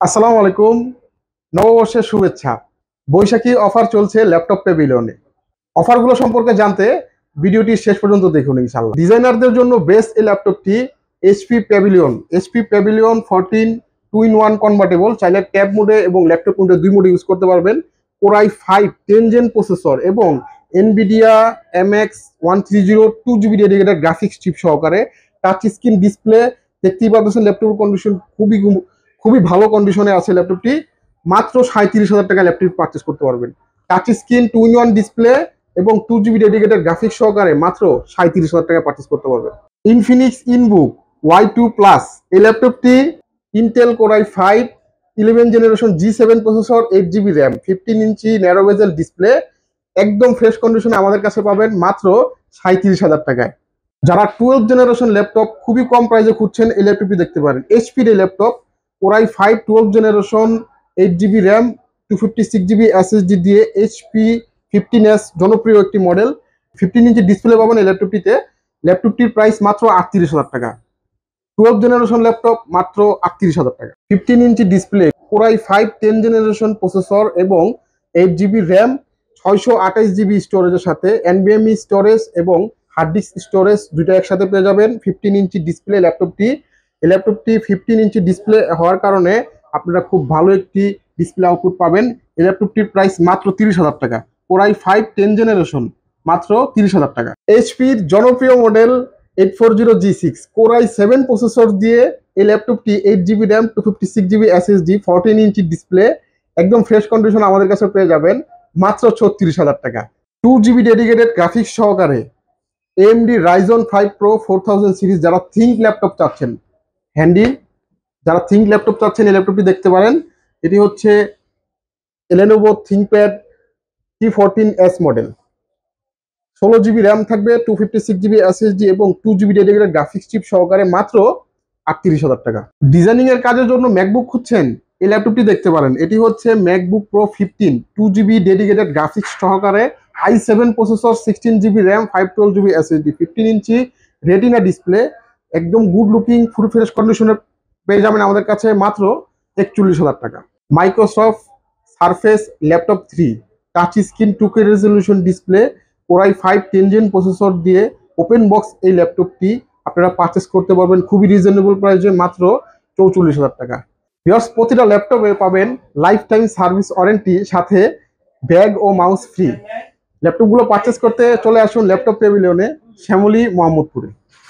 আসসালামু আলাইকুম। নববর্ষের শুভেচ্ছা। বৈশাখী অফার চলছে ল্যাপটপ প্যাভিলিয়নে। অফারগুলো সম্পর্কে জানতে ভিডিওটি শেষ পর্যন্ত দেখুন ইনশাআল্লাহ। ডিজাইনারদের জন্য বেস্ট এই ল্যাপটপটি এইচপি প্যাভিলিয়ন 14 2 in 1 কনভার্টেবল। চাইলে ট্যাব মোডে এবং ল্যাপটপ মোডে দুই মোডে ইউজ করতে পারবেন। Core i5 10 জেন প্রসেসর এবং NVIDIA MX 130 2GB dedicated graphics chip সহকারে টাচ স্ক্রিন ডিসপ্লে। দেখতেই পাচ্ছেন ল্যাপটপের কন্ডিশন খুবই ভালো কন্ডিশনে আছে ল্যাপটপটি। মাত্র 37,000 টাকা ল্যাপটপ পারচেস করতে পারবেন। টাচ স্ক্রিন 2 in 1 ডিসপ্লে এবং 2GB ডেডিকেটেড গ্রাফিক্স সহকারে মাত্র 37,000 টাকা পারচেস করতে পারবেন। ইনফিনিক্স ইনবুক Y2 প্লাস এই ল্যাপটপটি Intel Core i5 11 generation G7 processor 8GB RAM 15 ইঞ্চি ন্যারো বেজেল ডিসপ্লে একদম ফ্রেশ কন্ডিশনে আমাদের কাছে পাবেন মাত্র 37,000 টাকায়। যারা 12 জেনারেশন ল্যাপটপ খুবই কম প্রাইসে খুঁজছেন এই ল্যাপটপটি দেখতে পারেন। এইচপির এই laptop Core i5 12 generation 8GB RAM 256GB SSD দিয়ে HP 15S জনপ্রিয় একটি মডেল। 15 ইঞ্চি ডিসপ্লে পাবেন এই ল্যাপটপটিতে। ল্যাপটপটির প্রাইস মাত্র 38,000 টাকা। 12 জেনারেশন ল্যাপটপ মাত্র 38,000 টাকা। 15 ইঞ্চি display Core i5 10 generation processor এবং 8GB র্যাম 628GB স্টোরেজের সাথে NVMe স্টোরেজ এবং হার্ড ডিস্ক স্টোরেজ দুটো একসাথে পেয়ে যাবেন। 15 ইঞ্চি ডিসপ্লে ল্যাপটপটি। এই ল্যাপটপটি 15 ইঞ্চি ডিসপ্লে হওয়ার কারণে আপনারা খুব ভালো একটি ডিসপ্লে আউটপুট পাবেন। এই ল্যাপটপটির প্রাইস মাত্র 30,000 টাকা। Core i5 10 জেনারেশন মাত্র 30,000 টাকা। এইচপির জনপ্রিয় model 840G6 Core i7 processor দিয়ে এই ল্যাপটপটি 8GB RAM 256GB SSD 14 inch display একদম ফ্রেশ কন্ডিশন আমাদের কাছে পেয়ে যাবেন মাত্র 36,000 টাকা। 2GB ডেডিকেটেড গ্রাফিক্স সহকারে AMD Ryzen 5 Pro 4000 সিরিজ যারা থিঙ্ক ল্যাপটপ চাচ্ছেন হ্যান্ডি, যারা থিঙ্ক ল্যাপটপ চাচ্ছেন এই ল্যাপটপটি দেখতে পারেন। এটি হচ্ছে Lenovo ThinkPad T14S model. 16GB RAM থাকবে 256GB SSD এবং 2GB ডেডিকেটেড গ্রাফিক্স চিপ সহকারে মাত্র 38,000 টাকা। ডিজাইনিং এর কাজের জন্য ম্যাকবুক খুঁজছেন এই ল্যাপটপটি দেখতে পারেন। এটি হচ্ছে MacBook pro 15 2GB dedicated graphics সহকারে i7 processor 16GB RAM 512GB SSD 15 inch retina display একদম গুড লুকিং ফুল ফ্রেশ কন্ডিশনে পেয়ে যাবেন আমাদের কাছে মাত্র 41,000 টাকা। Microsoft Surface laptop 3 touch screen 2K resolution display Core i5 10 gen processor দিয়ে ওপেন বক্স এই ল্যাপটপটি আপনারা পারচেস করতে পারবেন খুবই রিজনেবল প্রাইসে মাত্র 44,000 টাকা। ভিউয়ার্স প্রতিটা ল্যাপটপে পাবেন লাইফ টাইম সার্ভিস ওয়ারেন্টি সাথে ব্যাগ ও মাউস ফ্রি। ল্যাপটপগুলো পারচেস করতে চলে আসুন ল্যাপটপ প্যাভিলিয়নে, শ্যামলী, মোহাম্মদপুরে।